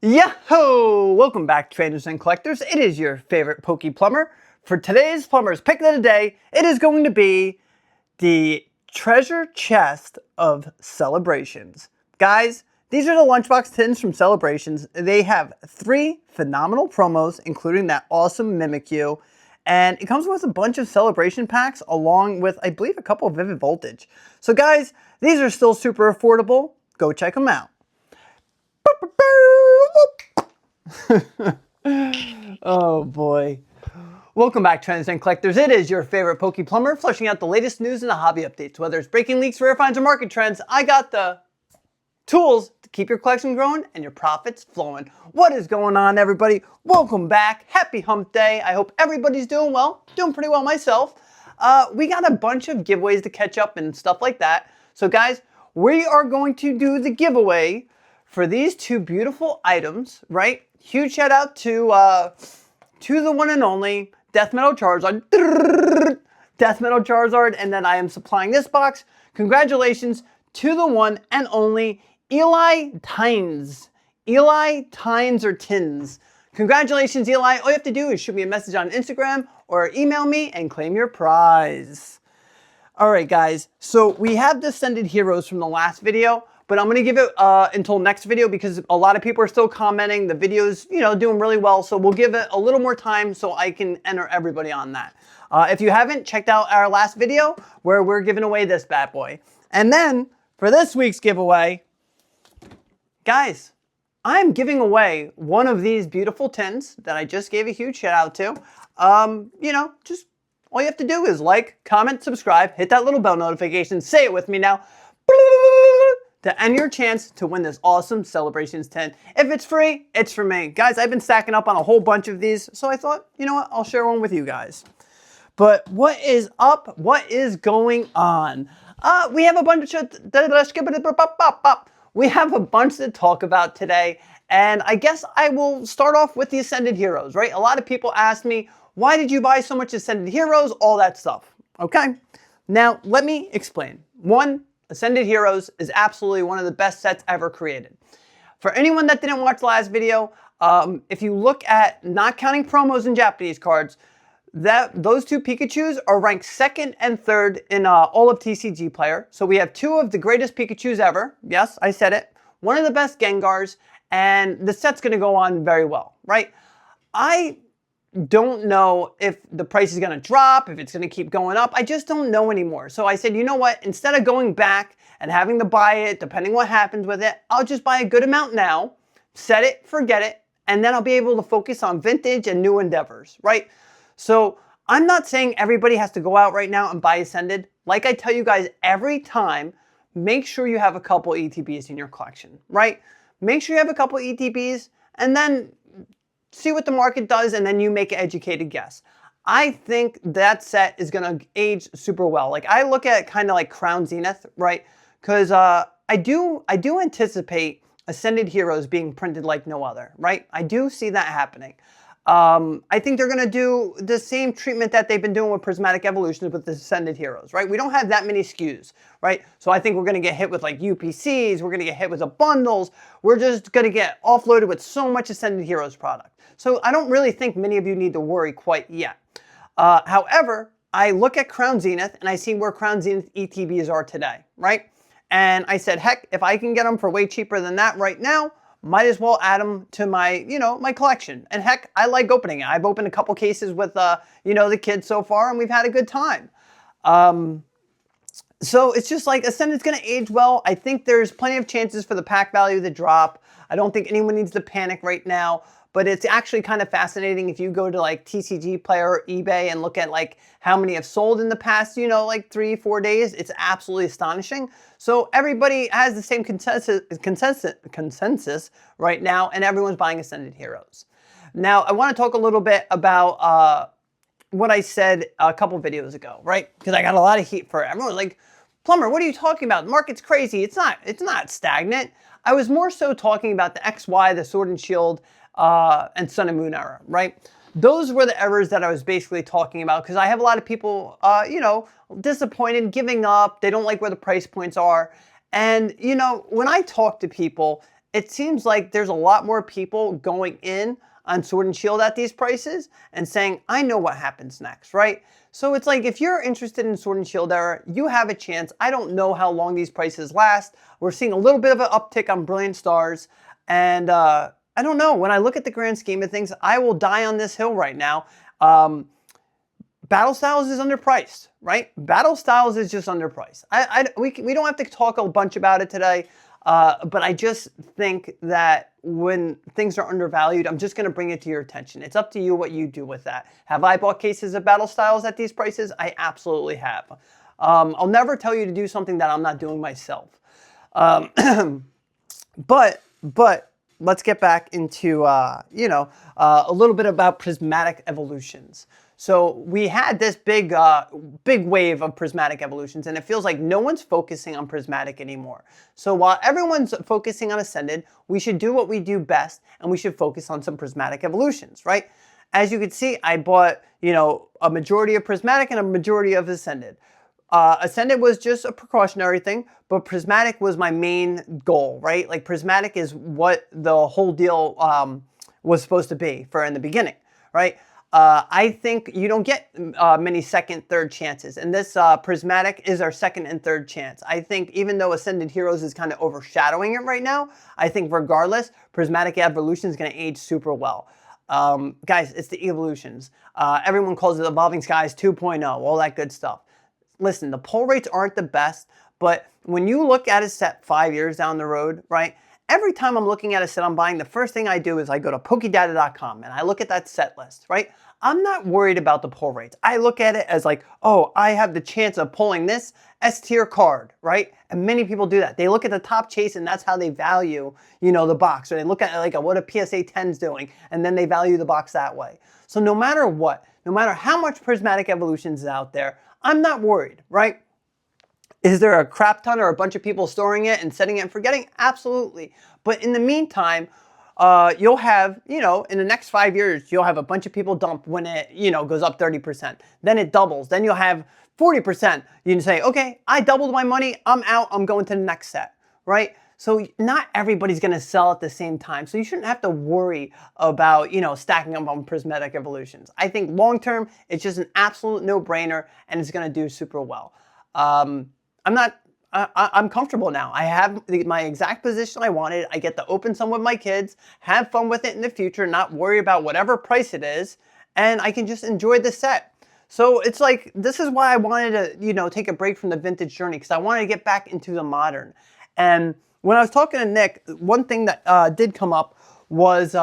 Yahoo! Welcome back, traders and collectors. It is your favorite Poke Plumber. For today's Plumber's Pick of the Day, it is going to be the treasure chest of Celebrations. Guys, these are the lunchbox tins from Celebrations. They have 3 phenomenal promos, including that awesome Mimikyu. And it comes with a bunch of celebration packs along with, I believe, a couple of Vivid Voltage. So guys, these are still super affordable. Go check them out. Oh boy. Welcome back, traders and collectors. It is your favorite Poke Plumber, flushing out the latest news and the hobby updates. Whether it's breaking leaks, rare finds, or market trends, I got the tools to keep your collection growing and your profits flowing. What is going on, everybody? Welcome back. Happy hump day. I hope everybody's doing well. Doing pretty well myself. We got a bunch of giveaways to catch up and stuff like that. So guys, we are going to do the giveaway for these 2 beautiful items, right? Huge shout out to the one and only Death Metal Charizard. Death Metal Charizard, and then I am supplying this box. Congratulations to the one and only Eli Tynes. Eli Tynes or Tins. Congratulations, Eli. All you have to do is shoot me a message on Instagram or email me and claim your prize. All right, guys. So we have Descended Heroes from the last video, but I'm going to give it until next video because a lot of people are still commenting. The video's, doing really well, so we'll give it a little more time so I can enter everybody on that. If you haven't checked out our last video where we're giving away this bad boy. And then for this week's giveaway, guys, I'm giving away one of these beautiful tins that I just gave a huge shout out to. Just all you have to do is like, comment, subscribe, hit that little bell notification, say it with me now, to end your chance to win this awesome Celebrations tin. If it's free, it's for me. Guys, I've been stacking up on a whole bunch of these, so I thought, you know what, I'll share one with you guys. But what is up? What is going on? We have a bunch to talk about today, and I guess I will start off with the Ascended Heroes, right? A lot of people ask me, why did you buy so much Ascended Heroes? All that stuff, okay? Now, let me explain. One, Ascended Heroes is absolutely one of the best sets ever created. For anyone that didn't watch the last video, if you look at, not counting promos and Japanese cards, those 2 Pikachus are ranked 2nd and 3rd in all of TCG Player. So we have 2 of the greatest Pikachus ever. Yes, I said it. One of the best Gengars, and the set's going to go on very well, right? I don't know if the price is going to drop, if it's going to keep going up. I just don't know anymore. So I said, you know what? Instead of going back and having to buy it, depending what happens with it, I'll just buy a good amount now, set it, forget it, and then I'll be able to focus on vintage and new endeavors, right? So I'm not saying everybody has to go out right now and buy Ascended. Like I tell you guys every time, make sure you have a couple ETBs in your collection, right? Make sure you have a couple ETBs and then see what the market does, and then you make an educated guess. I think that set is going to age super well. Like I look at it kind of like Crown Zenith, right? Because I do anticipate Ascended Heroes being printed like no other, right? I do see that happening. I think they're going to do the same treatment that they've been doing with Prismatic Evolutions with the Ascended Heroes, right? We don't have that many SKUs, right? So I think we're going to get hit with like UPCs, we're going to get hit with the bundles, we're just going to get offloaded with so much Ascended Heroes product. So I don't really think many of you need to worry quite yet. However, I look at Crown Zenith and I see where Crown Zenith ETBs are today, right? And I said, heck, if I can get them for way cheaper than that right now, might as well add them to my, my collection. And heck, I like opening it. I've opened a couple cases with, the kids so far, and we've had a good time. So it's just like Ascended's going to age well. I think there's plenty of chances for the pack value to drop. I don't think anyone needs to panic right now. But it's actually kind of fascinating if you go to like TCG Player or eBay and look at like how many have sold in the past, like 3-4 days. It's absolutely astonishing. So everybody has the same consensus right now, and everyone's buying Ascended Heroes. Now, I want to talk a little bit about what I said a couple videos ago, right? Because I got a lot of heat for it. Everyone's like, Plumber, what are you talking about? The market's crazy. It's not stagnant. I was more so talking about the XY, the Sword and Shield, and Sun and Moon era, right? Those were the errors that I was basically talking about because I have a lot of people, disappointed, giving up. They don't like where the price points are. And, when I talk to people, it seems like there's a lot more people going in on Sword and Shield at these prices and saying, I know what happens next, right? So it's like, if you're interested in Sword and Shield era, you have a chance. I don't know how long these prices last. We're seeing a little bit of an uptick on Brilliant Stars. And I don't know. When I look at the grand scheme of things, I will die on this hill right now. Battle Styles is underpriced, right? Battle Styles is just underpriced. We don't have to talk a bunch about it today. But I just think that when things are undervalued, I'm just going to bring it to your attention. It's up to you what you do with that. Have I bought cases of Battle Styles at these prices? I absolutely have. I'll never tell you to do something that I'm not doing myself. But let's get back into, a little bit about Prismatic Evolutions. So we had this big wave of Prismatic Evolutions, and it feels like no one's focusing on Prismatic anymore. So while everyone's focusing on Ascended, we should do what we do best, and we should focus on some Prismatic Evolutions, right? As you can see, I bought, a majority of Prismatic and a majority of Ascended. Ascended was just a precautionary thing, but Prismatic was my main goal, right? Like, Prismatic is what the whole deal was supposed to be for in the beginning, right? I think you don't get many second, third chances. And this Prismatic is our second and third chance. I think even though Ascended Heroes is kind of overshadowing it right now, I think regardless, Prismatic Evolution is going to age super well. Guys, it's the evolutions. Everyone calls it Evolving Skies 2.0, all that good stuff. Listen, the pull rates aren't the best, but when you look at a set 5 years down the road, right? Every time I'm looking at a set I'm buying, the first thing I do is I go to Pokedata.com and I look at that set list, right? I'm not worried about the pull rates. I look at it as like, oh, I have the chance of pulling this S tier card, right? And many people do that. They look at the top chase and that's how they value, the box. Or they look at like what a PSA 10's doing, and then they value the box that way. So no matter what, no matter how much Prismatic Evolutions is out there, I'm not worried, right? Is there a crap ton or a bunch of people storing it and setting it and forgetting? Absolutely. But in the meantime, you'll have, in the next 5 years, you'll have a bunch of people dump when it, goes up 30%. Then it doubles. Then you'll have 40%. You can say, okay, I doubled my money. I'm out. I'm going to the next set, right? So not everybody's going to sell at the same time. So you shouldn't have to worry about, stacking them on Prismatic Evolutions. I think long-term, it's just an absolute no-brainer, and it's going to do super well. I'm comfortable now. I have my exact position I wanted. I get to open some with my kids, have fun with it in the future, not worry about whatever price it is, and I can just enjoy the set. So it's like, this is why I wanted to, take a break from the vintage journey, because I wanted to get back into the modern. And when I was talking to Nick, one thing that did come up was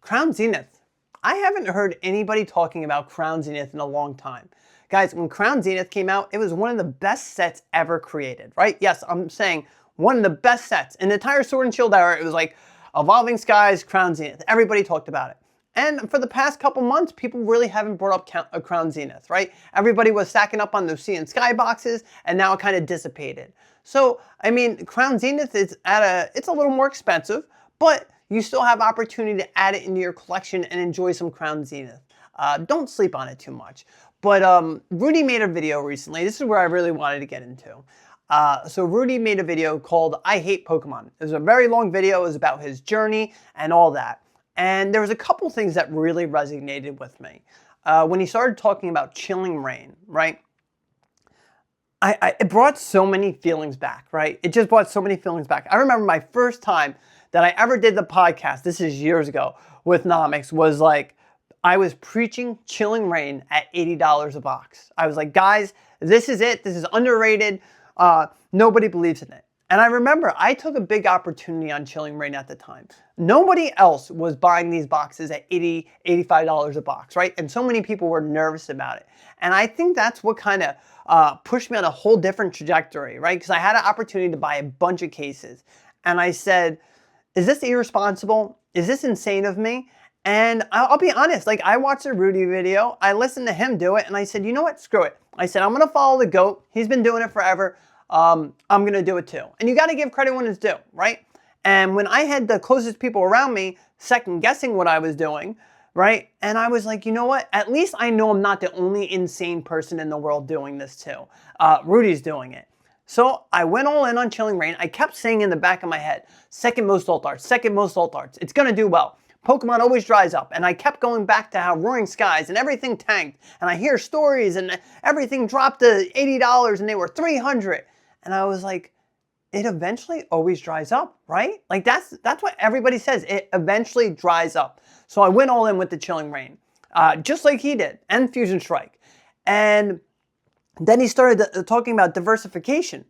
Crown Zenith. I haven't heard anybody talking about Crown Zenith in a long time. Guys, when Crown Zenith came out, it was one of the best sets ever created, right? Yes, I'm saying one of the best sets. In the entire Sword and Shield era, it was like Evolving Skies, Crown Zenith. Everybody talked about it. And for the past couple months, people really haven't brought up Crown Zenith, right? Everybody was stacking up on those Sea and Sky boxes, and now it kind of dissipated. So, I mean, Crown Zenith is it's a little more expensive, but you still have opportunity to add it into your collection and enjoy some Crown Zenith. Don't sleep on it too much. But Rudy made a video recently. This is where I really wanted to get into. So Rudy made a video called I Hate Pokemon. It was a very long video. It was about his journey and all that. And there was a couple things that really resonated with me. When he started talking about Chilling Reign, right? It brought so many feelings back, right? It just brought so many feelings back. I remember my first time that I ever did the podcast, this is years ago, with Nomics, was like, I was preaching Chilling Reign at $80 a box. I was like, guys, this is it. This is underrated. Nobody believes in it. And I remember I took a big opportunity on Chilling Reign at the time. Nobody else was buying these boxes at $80, $85 a box, right? And so many people were nervous about it. And I think that's what kind of pushed me on a whole different trajectory, right? Because I had an opportunity to buy a bunch of cases. And I said, is this irresponsible? Is this insane of me? And I'll be honest, like, I watched a Rudy video, I listened to him do it, and I said, you know what, screw it. I said, I'm going to follow the GOAT. He's been doing it forever. I'm going to do it too. And you got to give credit when it's due, right? And when I had the closest people around me second guessing what I was doing, right? And I was like, you know what? At least I know I'm not the only insane person in the world doing this too. Rudy's doing it. So I went all in on Chilling Reign. I kept saying in the back of my head, second most alt arts, second most alt arts. It's going to do well. Pokemon always dries up. And I kept going back to how Roaring Skies and everything tanked. And I hear stories and everything dropped to $80 and they were $300. And I was like, it eventually always dries up, right? Like that's what everybody says. It eventually dries up. So I went all in with the Chilling Reign, just like he did, and Fusion Strike. And then he started talking about diversification.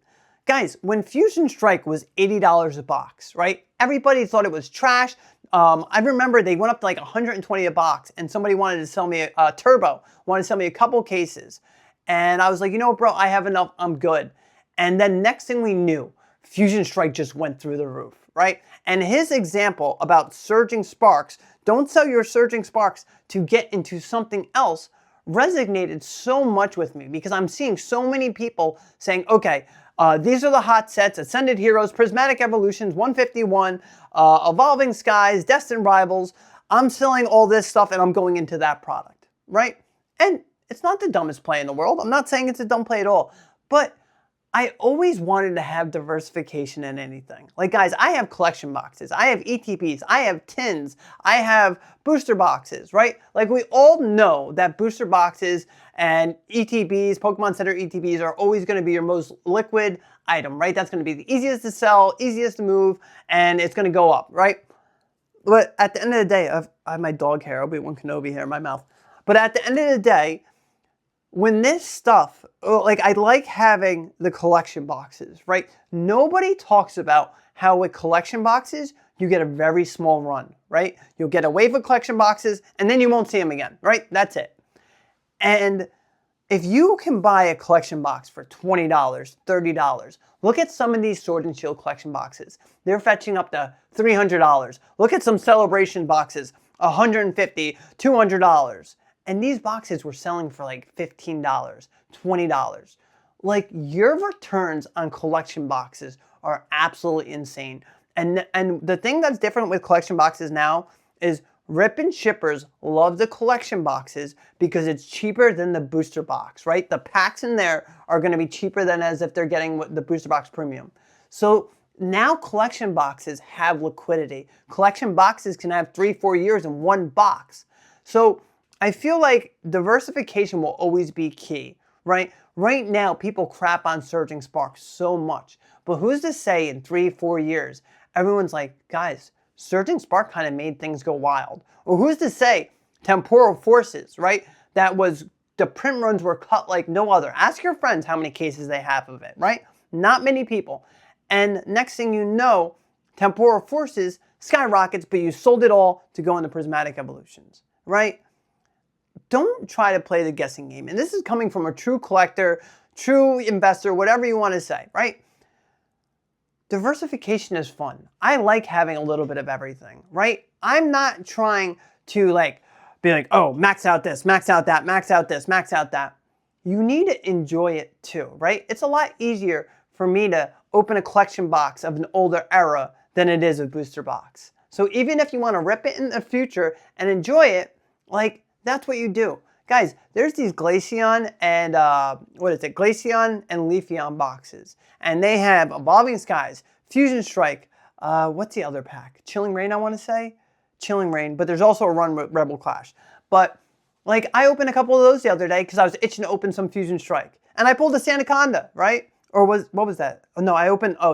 Guys, when Fusion Strike was $80 a box, right? Everybody thought it was trash. I remember they went up to like $120 a box and somebody wanted to sell me a turbo, wanted to sell me a couple cases. And I was like, you know what, bro, I have enough, I'm good. And then next thing we knew, Fusion Strike just went through the roof, right? And his example about surging sparks, don't sell your surging sparks to get into something else, resonated so much with me because I'm seeing so many people saying, okay, these are the hot sets: Ascended Heroes, Prismatic Evolutions, 151, Evolving Skies, Destined Rivals. I'm selling all this stuff and I'm going into that product, right? And it's not the dumbest play in the world. I'm not saying it's a dumb play at all, but I always wanted to have diversification in anything. Like guys, I have collection boxes, I have ETBs, I have tins, I have booster boxes, right? Like we all know that booster boxes and ETBs, Pokemon Center ETBs, are always going to be your most liquid item, right? That's going to be the easiest to sell, easiest to move, and it's going to go up, right? But at the end of the day, I have my dog hair, Obi-Wan Kenobi hair in my mouth. But at the end of the day, when this stuff, like I like having the collection boxes, right? Nobody talks about how with collection boxes, you get a very small run, right? You'll get a wave of collection boxes and then you won't see them again, right? That's it. And if you can buy a collection box for $20, $30, look at some of these Sword and Shield collection boxes. They're fetching up to $300. Look at some Celebration boxes, $150, $200. And these boxes were selling for like $15, $20. Like your returns on collection boxes are absolutely insane. And the thing that's different with collection boxes now is rip and shippers love the collection boxes because it's cheaper than the booster box, right? The packs in there are going to be cheaper than as if they're getting the booster box premium. So now collection boxes have liquidity. Collection boxes can have 3-4 years in one box. So I feel like diversification will always be key, right? Right now, people crap on surging sparks so much, but who's to say in 3-4 years, everyone's like, guys, surging spark kind of made things go wild. Or who's to say temporal forces, right? The print runs were cut like no other. Ask your friends how many cases they have of it, right? Not many people. And next thing you know, temporal forces skyrockets, but you sold it all to go into Prismatic Evolutions, right? Don't try to play the guessing game. And this is coming from a true collector, true investor, whatever you want to say, right? Diversification is fun. I like having a little bit of everything, right? I'm not trying to be like, oh, max out this, max out that, max out this, max out that. You need to enjoy it too, right? It's a lot easier for me to open a collection box of an older era than it is a booster box. So even if you want to rip it in the future and enjoy it, that's what you do. Guys, there's these Glaceon and, Glaceon and Leafeon boxes. And they have Evolving Skies, Fusion Strike, what's the other pack? Chilling Reign, I want to say? Chilling Reign, but there's also a run with Rebel Clash. But, I opened a couple of those the other day because I was itching to open some Fusion Strike. And I pulled a Sandaconda, right? Or what was that? Oh, no,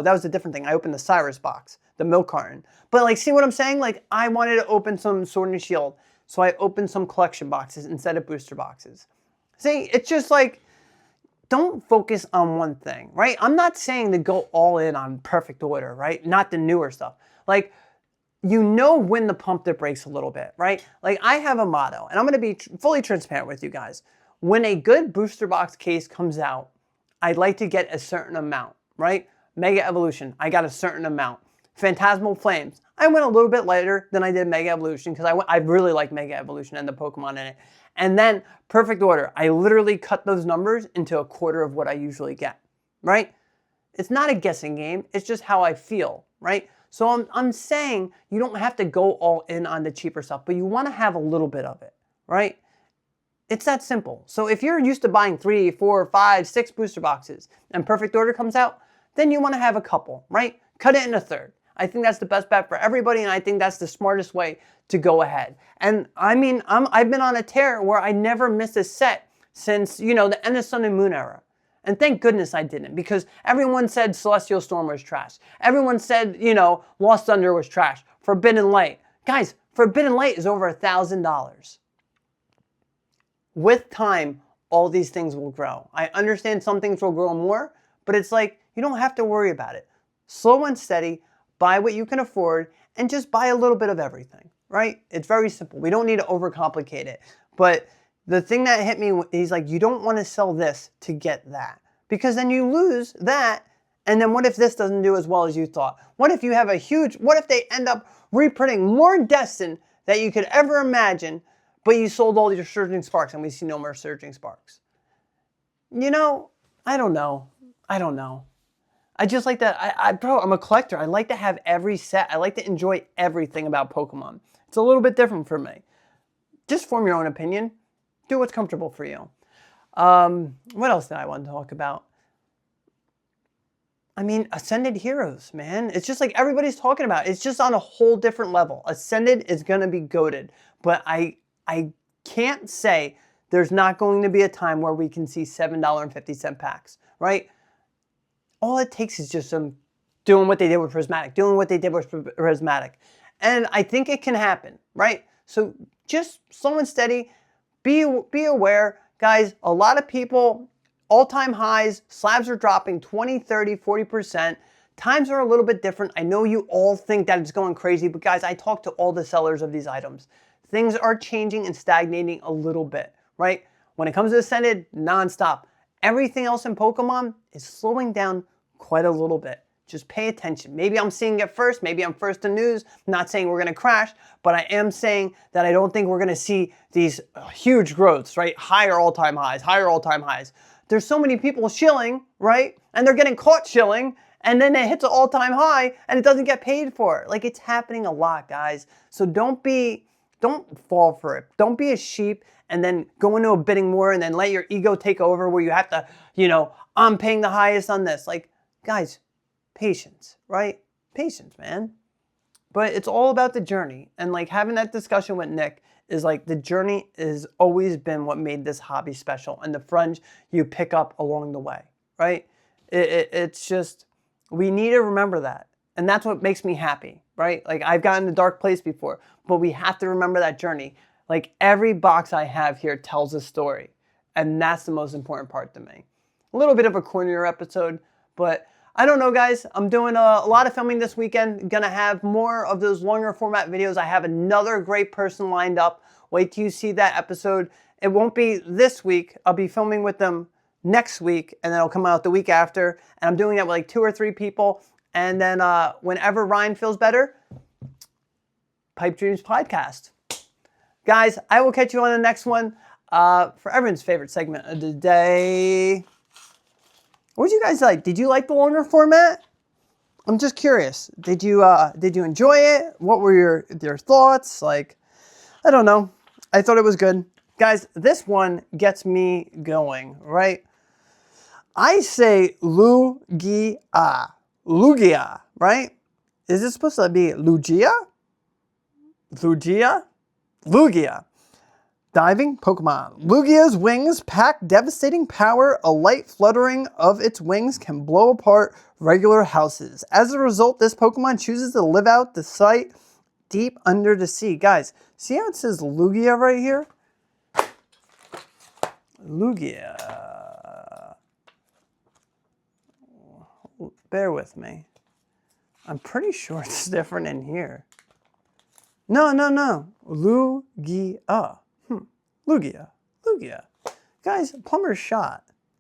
that was a different thing. I opened the Cyrus box, the milk carton. But, see what I'm saying? I wanted to open some Sword and Shield. So I opened some collection boxes instead of booster boxes. See, it's just don't focus on one thing, right? I'm not saying to go all in on perfect order, right? Not the newer stuff. You know when to pump the brakes a little bit, right? I have a motto, and I'm going to be fully transparent with you guys. When a good booster box case comes out, I'd like to get a certain amount, right? Mega Evolution, I got a certain amount. Phantasmal Flames, I went a little bit lighter than I did Mega Evolution because I really like Mega Evolution and the Pokemon in it. And then Perfect Order, I literally cut those numbers into a quarter of what I usually get, right? It's not a guessing game, it's just how I feel, right? So I'm saying you don't have to go all in on the cheaper stuff, but you want to have a little bit of it, right? It's that simple. So if you're used to buying 3, 4, 5, 6 booster boxes and Perfect Order comes out, then you want to have a couple, right? Cut it in a third. I think that's the best bet for everybody, and I think that's the smartest way to go ahead. And I mean, I've been on a tear where I never missed a set since, you know, the end of Sun and Moon era. And thank goodness I didn't, because everyone said Celestial Storm was trash. Everyone said, you know, Lost Thunder was trash. Forbidden Light. Guys, Forbidden Light is over $1,000. With time, all these things will grow. I understand some things will grow more, but it's like, you don't have to worry about it. Slow and steady, buy what you can afford, and just buy a little bit of everything, right? It's very simple. We don't need to overcomplicate it. But the thing that hit me is like, you don't want to sell this to get that, because then you lose that. And then what if this doesn't do as well as you thought? What if you have a huge, what if they end up reprinting more Destin that you could ever imagine, but you sold all your Surging Sparks and we see no more Surging Sparks? You know, I don't know. I just like that. Bro, I'm a collector. I like to have every set. I like to enjoy everything about Pokemon. It's a little bit different for me. Just form your own opinion. Do what's comfortable for you. What else did I want to talk about? I mean, Ascended Heroes, man. It's just like everybody's talking about. It's just on a whole different level. Ascended is going to be goated. But I can't say there's not going to be a time where we can see $7.50 packs, right? All it takes is just some doing what they did with Prismatic, And I think it can happen, right? So just slow and steady. Be aware, guys. A lot of people, all-time highs, slabs are dropping 20, 30, 40%. Times are a little bit different. I know you all think that it's going crazy, but guys, I talk to all the sellers of these items. Things are changing and stagnating a little bit, right? When it comes to Ascended, nonstop. Everything else in Pokemon is slowing down quite a little bit. Just pay attention. Maybe I'm seeing it first. Maybe I'm first to news. I'm not saying we're going to crash, but I am saying that I don't think we're going to see these huge growths, right? Higher all-time highs. There's so many people shilling, right? And they're getting caught shilling, and then it hits an all-time high, and it doesn't get paid for it. Like, it's happening a lot, guys. So don't fall for it. Don't be a sheep and then go into a bidding war and then let your ego take over where you have to, you know, I'm paying the highest on this. Like, guys, patience, right? Patience, man. But it's all about the journey. And like having that discussion with Nick is like, the journey has always been what made this hobby special, and the fringe you pick up along the way, right? It's just, we need to remember that. And that's what makes me happy, right? Like, I've gotten to a dark place before, but we have to remember that journey. Like, every box I have here tells a story. And that's the most important part to me. A little bit of a cornier episode, but I don't know, guys. I'm doing a lot of filming this weekend. Gonna have more of those longer format videos. I have another great person lined up. Wait till you see that episode. It won't be this week. I'll be filming with them next week, and then it'll come out the week after. And I'm doing that with like 2 or 3 people. And then whenever Ryan feels better, Pipe Dreams Podcast. Guys, I will catch you on the next one. For everyone's favorite segment of the day. What did you guys like? Did you like the longer format? I'm just curious. Did you enjoy it? What were your thoughts? Like, I don't know. I thought it was good. Guys, this one gets me going, right? I say Lugia. Lugia, right? Is it supposed to be Lugia? Lugia. Diving Pokemon. Lugia's wings pack devastating power. A light fluttering of its wings can blow apart regular houses. As a result, this Pokemon chooses to live out the sight deep under the sea. Guys, see how it says Lugia right here? Lugia. Bear with me. I'm pretty sure it's different in here. No. Lugia. Lugia. Guys, plumber's shot.